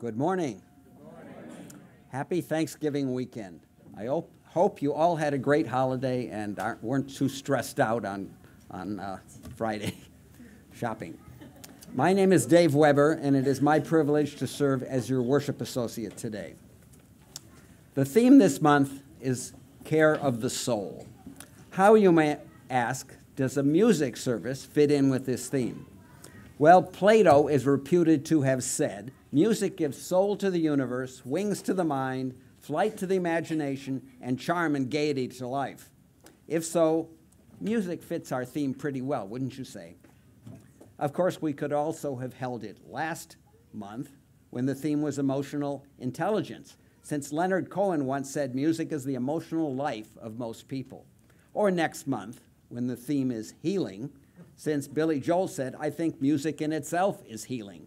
Good morning. Happy Thanksgiving weekend. I hope you all had a great holiday and weren't too stressed out on Friday shopping. My name is Dave Weber, and it is my privilege to serve as your worship associate today. The theme this month is Care of the Soul. How, you may ask, does a music service fit in with this theme? Well, Plato is reputed to have said, music gives soul to the universe, wings to the mind, flight to the imagination, and charm and gaiety to life. If so, music fits our theme pretty well, wouldn't you say? Of course, we could also have held it last month when the theme was emotional intelligence, since Leonard Cohen once said music is the emotional life of most people. Or next month when the theme is healing, since Billy Joel said, I think music in itself is healing.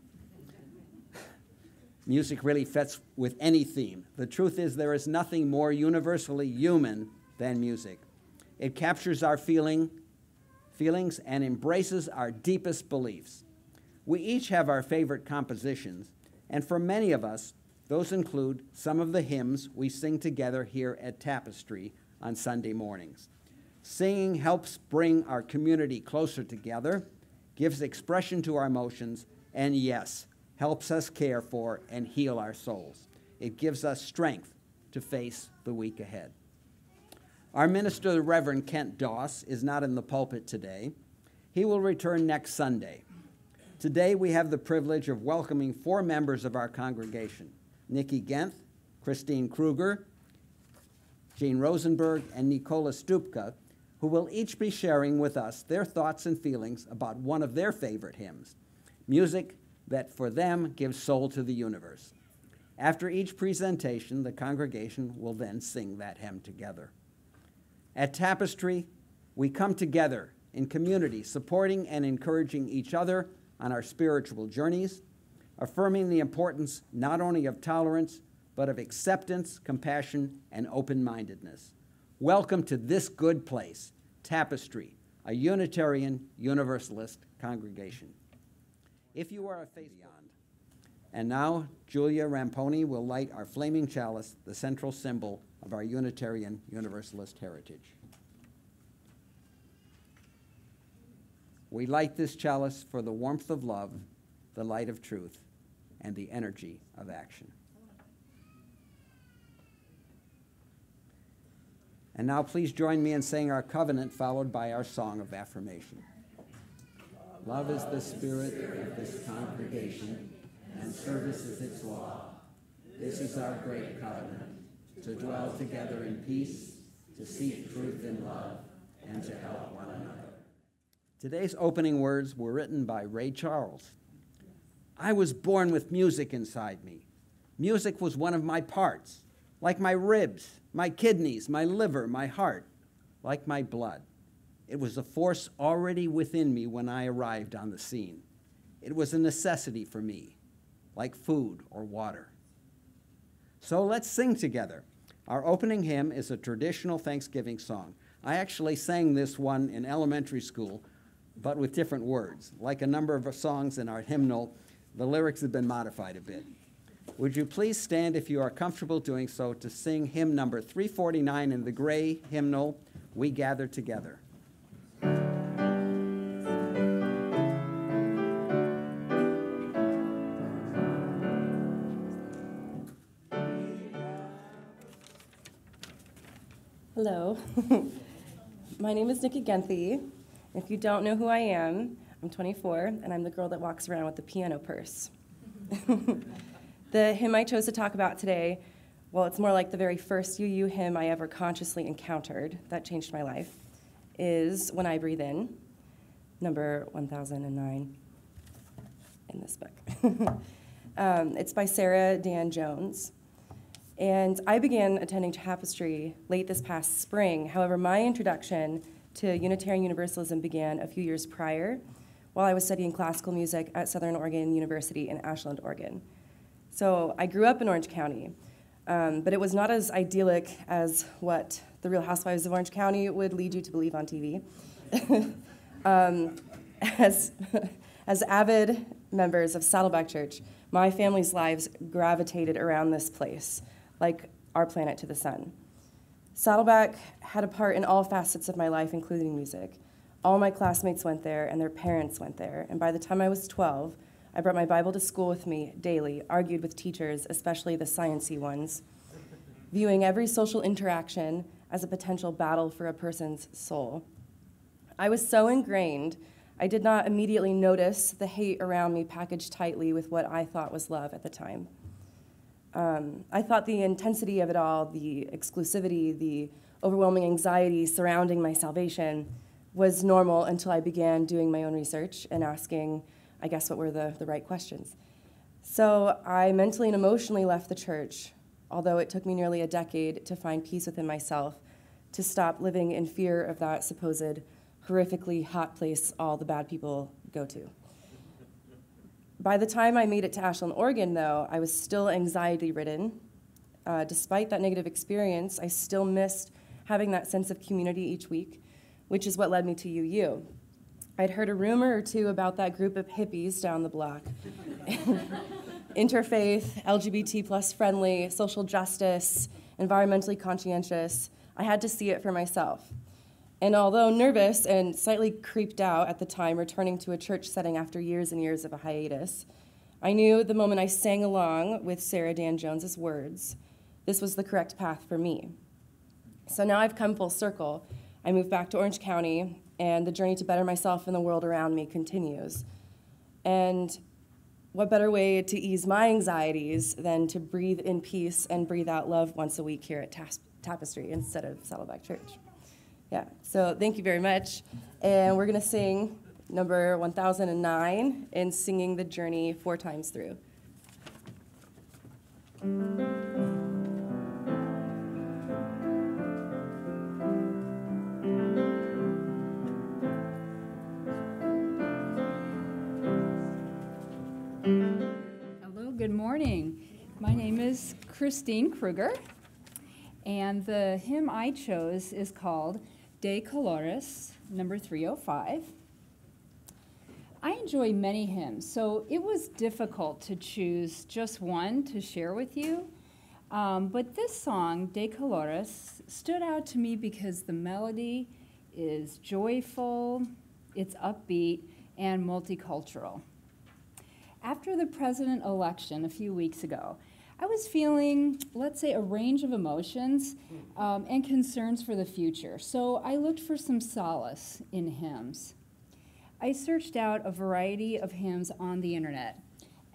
Music really fits with any theme. The truth is there is nothing more universally human than music. It captures our feelings and embraces our deepest beliefs. We each have our favorite compositions, and for many of us, those include some of the hymns we sing together here at Tapestry on Sunday mornings. Singing helps bring our community closer together, gives expression to our emotions, and yes, helps us care for and heal our souls. It gives us strength to face the week ahead. Our minister, the Reverend Kent Doss, is not in the pulpit today. He will return next Sunday. Today we have the privilege of welcoming 4 members of our congregation, Nikki Genth, Christine Kruger, Jean Rosenberg, and Nicola Stupka, who will each be sharing with us their thoughts and feelings about one of their favorite hymns, music that for them gives soul to the universe. After each presentation, the congregation will then sing that hymn together. At Tapestry, we come together in community, supporting and encouraging each other on our spiritual journeys, affirming the importance not only of tolerance, but of acceptance, compassion, and open-mindedness. Welcome to this good place, Tapestry, a Unitarian Universalist congregation. If you are a faith beyond. And now, Julia Ramponi will light our flaming chalice, the central symbol of our Unitarian Universalist heritage. We light this chalice for the warmth of love, the light of truth, and the energy of action. And now please join me in saying our covenant, followed by our song of affirmation. Love is the spirit of this congregation, and service is its law. This is our great covenant, to dwell together in peace, to seek truth in love, and to help one another. Today's opening words were written by Ray Charles. I was born with music inside me. Music was one of my parts, like my ribs, my kidneys, my liver, my heart, like my blood. It was a force already within me when I arrived on the scene. It was a necessity for me, like food or water. So let's sing together. Our opening hymn is a traditional Thanksgiving song. I actually sang this one in elementary school, but with different words. Like a number of songs in our hymnal, the lyrics have been modified a bit. Would you please stand, if you are comfortable doing so, to sing hymn number 349 in the gray hymnal, We Gather Together. Hello, my name is Nikki Genthy. If you don't know who I am, I'm 24, and I'm the girl that walks around with the piano purse. The hymn I chose to talk about today, well, it's more like the very first UU hymn I ever consciously encountered that changed my life, is When I Breathe In, number 1009 in this book. It's by Sarah Dan Jones. And I began attending Tapestry late this past spring. However, my introduction to Unitarian Universalism began a few years prior while I was studying classical music at Southern Oregon University in Ashland, Oregon. So I grew up in Orange County, but it was not as idyllic as what the Real Housewives of Orange County would lead you to believe on TV. As avid members of Saddleback Church, My family's lives gravitated around this place, like our planet to the sun. Saddleback had a part in all facets of my life, including music. All my classmates went there, and their parents went there. And by the time I was 12, I brought my Bible to school with me daily, argued with teachers, especially the sciencey ones, viewing every social interaction as a potential battle for a person's soul. I was so ingrained, I did not immediately notice the hate around me packaged tightly with what I thought was love at the time. I thought the intensity of it all, the exclusivity, the overwhelming anxiety surrounding my salvation was normal until I began doing my own research and asking, I guess, what were the right questions. So I mentally and emotionally left the church, although it took me nearly a decade to find peace within myself, to stop living in fear of that supposed horrifically hot place all the bad people go to. By the time I made it to Ashland, Oregon, though, I was still anxiety-ridden. Despite that negative experience, I still missed having that sense of community each week, which is what led me to UU. I'd heard a rumor or two about that group of hippies down the block. Interfaith, LGBT plus friendly, social justice, environmentally conscientious. I had to see it for myself. And although nervous and slightly creeped out at the time returning to a church setting after years and years of a hiatus, I knew the moment I sang along with Sarah Dan Jones's words, this was the correct path for me. So now I've come full circle. I moved back to Orange County, and the journey to better myself and the world around me continues. And what better way to ease my anxieties than to breathe in peace and breathe out love once a week here at Tapestry instead of Saddleback Church. Yeah, so thank you very much. And we're going to sing number 1009 in Singing the Journey 4 times through. Hello, good morning. My name is Christine Kruger, and the hymn I chose is called De Colores, number 305. I enjoy many hymns, so it was difficult to choose just one to share with you. But this song, De Colores, stood out to me because the melody is joyful, it's upbeat, and multicultural. After the president election a few weeks ago, I was feeling, let's say, a range of emotions and concerns for the future. So I looked for some solace in hymns. I searched out a variety of hymns on the internet.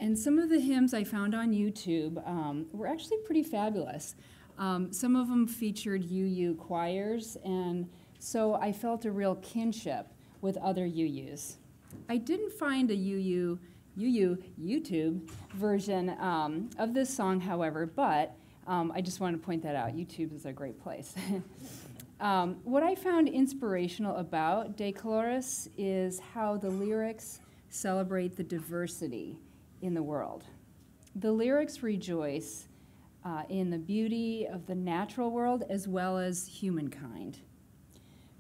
And some of the hymns I found on YouTube were actually pretty fabulous. Some of them featured UU choirs, and so I felt a real kinship with other UUs. I didn't find a YouTube version of this song, however, but I just wanted to point that out. YouTube is a great place. What I found inspirational about De Colores is how the lyrics celebrate the diversity in the world. The lyrics rejoice in the beauty of the natural world as well as humankind.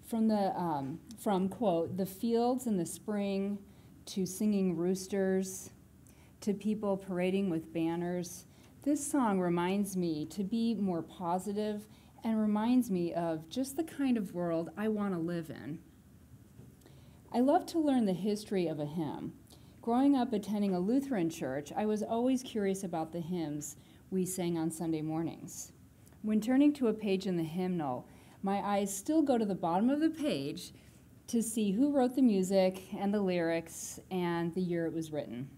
From quote, the fields in the spring, to singing roosters, to people parading with banners, this song reminds me to be more positive and reminds me of just the kind of world I want to live in. I love to learn the history of a hymn. Growing up attending a Lutheran church, I was always curious about the hymns we sang on Sunday mornings. When turning to a page in the hymnal, my eyes still go to the bottom of the page to see who wrote the music and the lyrics and the year it was written.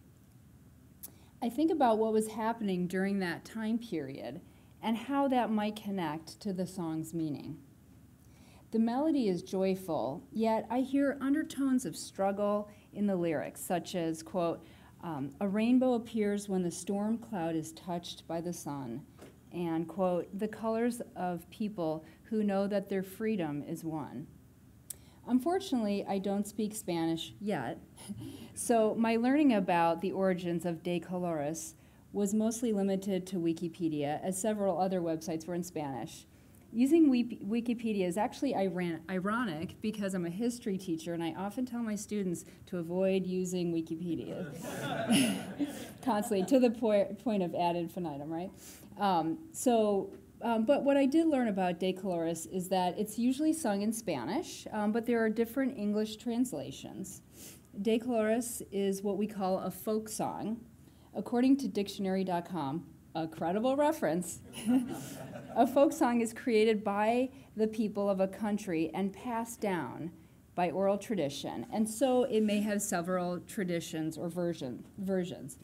I think about what was happening during that time period and how that might connect to the song's meaning. The melody is joyful, yet I hear undertones of struggle in the lyrics, such as, quote, a rainbow appears when the storm cloud is touched by the sun, and, quote, the colors of people who know that their freedom is won. Unfortunately, I don't speak Spanish yet, so my learning about the origins of De Colores was mostly limited to Wikipedia, as several other websites were in Spanish. Using Wikipedia is actually ironic because I'm a history teacher and I often tell my students to avoid using Wikipedia constantly to the point of ad infinitum, right? But what I did learn about De Colores is that it's usually sung in Spanish, but there are different English translations. De Colores is what we call a folk song. According to dictionary.com, a credible reference, a folk song is created by the people of a country and passed down by oral tradition. And so it may have several traditions or versions.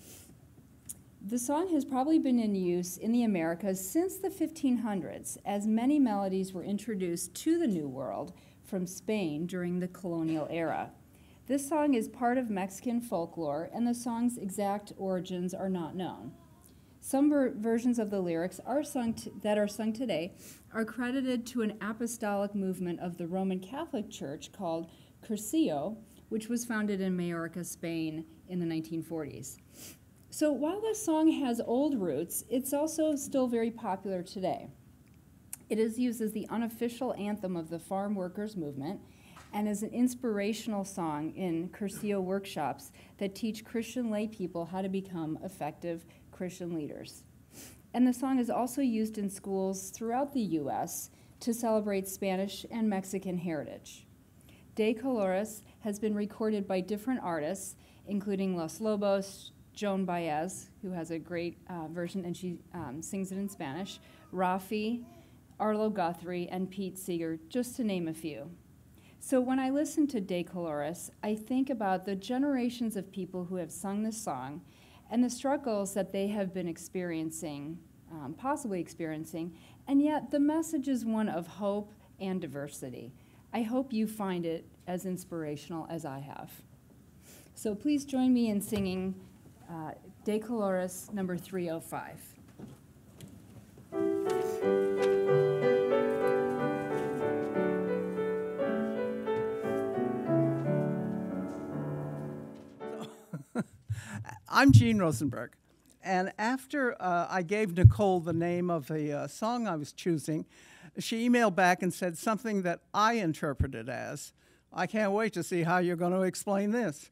The song has probably been in use in the Americas since the 1500s, as many melodies were introduced to the New World from Spain during the colonial era. This song is part of Mexican folklore, and the song's exact origins are not known. Some versions of the lyrics that are sung today are credited to an apostolic movement of the Roman Catholic Church called Cursillo, which was founded in Majorca, Spain in the 1940s. So while this song has old roots, it's also still very popular today. It is used as the unofficial anthem of the farm workers movement and as an inspirational song in Cursillo workshops that teach Christian lay people how to become effective Christian leaders. And the song is also used in schools throughout the U.S. to celebrate Spanish and Mexican heritage. De Colores has been recorded by different artists, including Los Lobos, Joan Baez, who has a great version, and she sings it in Spanish, Rafi, Arlo Guthrie, and Pete Seeger, just to name a few. So when I listen to De Colores, I think about the generations of people who have sung this song and the struggles that they have been experiencing, possibly experiencing, and yet the message is one of hope and diversity. I hope you find it as inspirational as I have. So please join me in singing De Colores number 305. I'm Gene Rosenberg, and after I gave Nicole the name of the song I was choosing, she emailed back and said something that I interpreted as, I can't wait to see how you're going to explain this.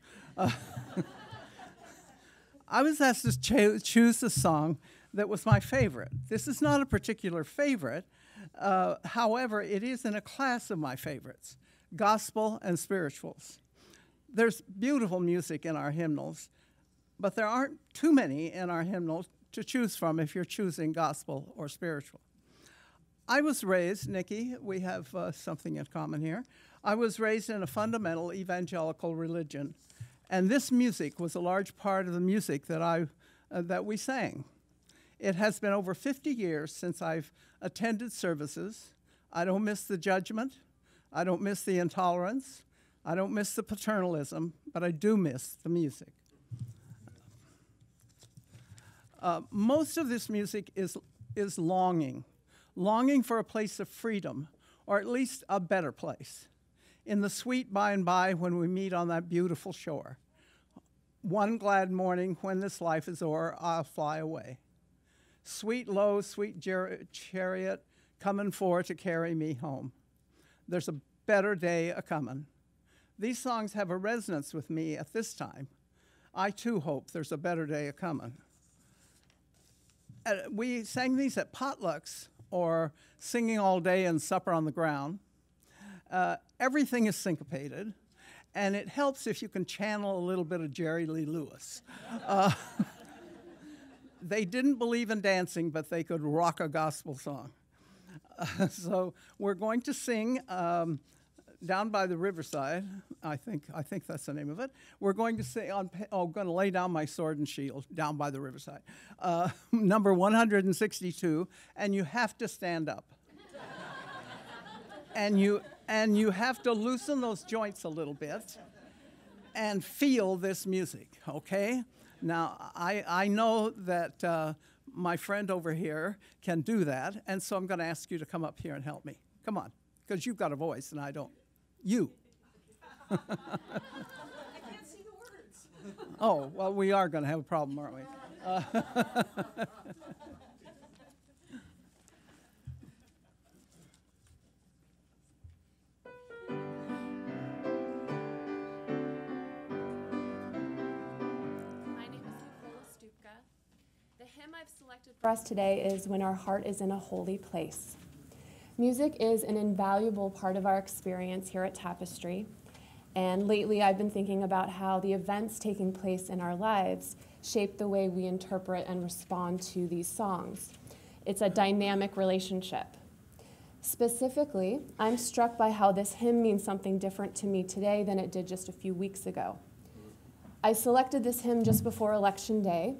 I was asked to choose a song that was my favorite. This is not a particular favorite. However, it is in a class of my favorites, gospel and spirituals. There's beautiful music in our hymnals, but there aren't too many in our hymnals to choose from if you're choosing gospel or spiritual. I was raised, Nikki, we have something in common here. I was raised in a fundamental evangelical religion, and this music was a large part of the music that we sang. It has been over 50 years since I've attended services. I don't miss the judgment. I don't miss the intolerance. I don't miss the paternalism, but I do miss the music. Most of this music is longing for a place of freedom, or at least a better place. In the sweet by and by when we meet on that beautiful shore. One glad morning when this life is o'er, I'll fly away. Sweet, low, sweet chariot coming for to carry me home. There's a better day a-comin'. These songs have a resonance with me at this time. I too hope there's a better day a-comin'. We sang these at potlucks or singing all day and supper on the ground. Everything is syncopated, and it helps if you can channel a little bit of Jerry Lee Lewis. They didn't believe in dancing, but they could rock a gospel song. So we're going to sing Down by the Riverside. I think that's the name of it. We're going to sing going to lay down my sword and shield down by the riverside. Number 162, and you have to stand up. And you have to loosen those joints a little bit and feel this music, okay? Now, I know that my friend over here can do that, and so I'm going to ask you to come up here and help me. Come on, because you've got a voice and I don't. You. I can't see the words. Oh, well, we are going to have a problem, aren't we? I've selected for us today is When Our Heart is in a Holy Place. Music is an invaluable part of our experience here at Tapestry, and lately I've been thinking about how the events taking place in our lives shape the way we interpret and respond to these songs. It's a dynamic relationship. Specifically, I'm struck by how this hymn means something different to me today than it did just a few weeks ago. I selected this hymn just before Election Day.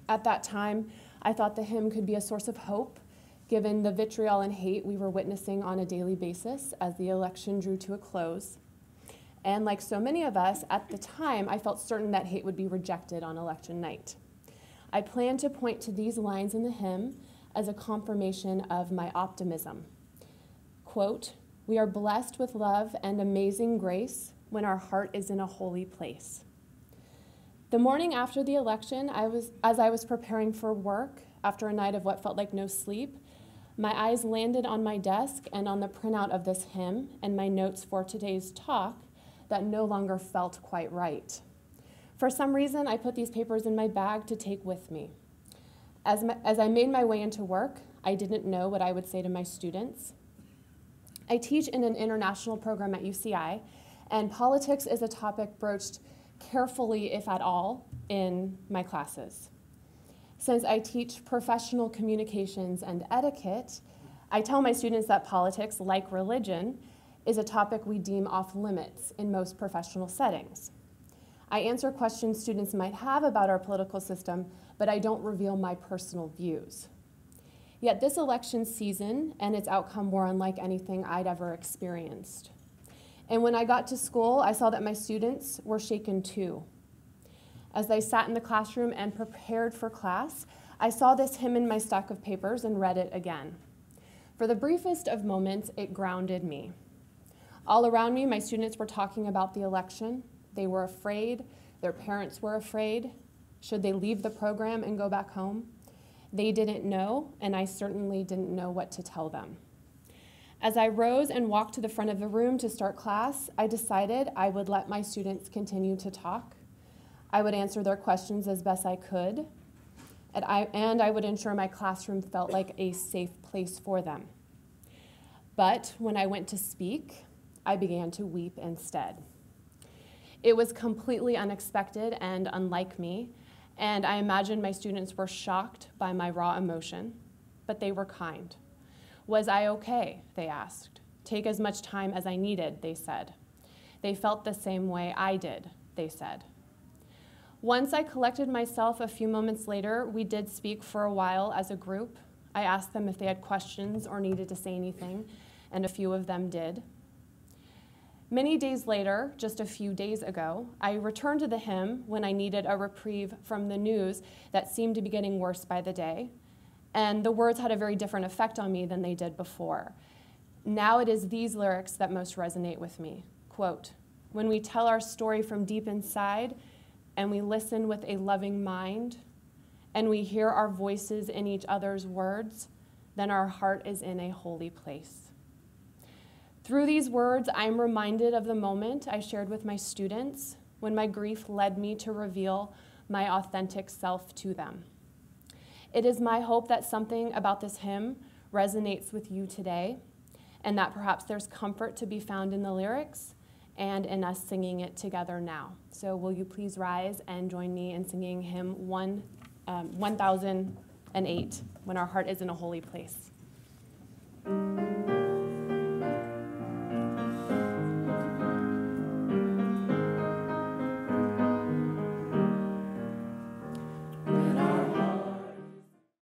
At that time, I thought the hymn could be a source of hope, given the vitriol and hate we were witnessing on a daily basis as the election drew to a close. And like so many of us, at the time, I felt certain that hate would be rejected on election night. I plan to point to these lines in the hymn as a confirmation of my optimism. Quote, "We are blessed with love and amazing grace when our heart is in a holy place." The morning after the election, as I was preparing for work after a night of what felt like no sleep, my eyes landed on my desk and on the printout of this hymn and my notes for today's talk that no longer felt quite right. For some reason, I put these papers in my bag to take with me. As I made my way into work, I didn't know what I would say to my students. I teach in an international program at UCI, and politics is a topic broached carefully, if at all, in my classes. Since I teach professional communications and etiquette, I tell my students that politics, like religion, is a topic we deem off limits in most professional settings. I answer questions students might have about our political system, but I don't reveal my personal views. Yet this election season and its outcome were unlike anything I'd ever experienced. And when I got to school, I saw that my students were shaken too. As I sat in the classroom and prepared for class, I saw this hymn in my stack of papers and read it again. For the briefest of moments, it grounded me. All around me, my students were talking about the election. They were afraid. Their parents were afraid. Should they leave the program and go back home? They didn't know, and I certainly didn't know what to tell them. As I rose and walked to the front of the room to start class, I decided I would let my students continue to talk. I would answer their questions as best I could, and I would ensure my classroom felt like a safe place for them. But when I went to speak, I began to weep instead. It was completely unexpected and unlike me, and I imagine my students were shocked by my raw emotion, but they were kind. Was I okay? They asked. Take as much time as I needed, they said. They felt the same way I did, they said. Once I collected myself a few moments later, we did speak for a while as a group. I asked them if they had questions or needed to say anything, and a few of them did. Many days later, just a few days ago, I returned to the hymn when I needed a reprieve from the news that seemed to be getting worse by the day. And the words had a very different effect on me than they did before. Now it is these lyrics that most resonate with me. Quote, "When we tell our story from deep inside, and we listen with a loving mind, and we hear our voices in each other's words, then our heart is in a holy place." Through these words, I'm reminded of the moment I shared with my students when my grief led me to reveal my authentic self to them. It is my hope that something about this hymn resonates with you today, and that perhaps there's comfort to be found in the lyrics and in us singing it together now. So will you please rise and join me in singing hymn 1008, When Our Heart is in a Holy Place.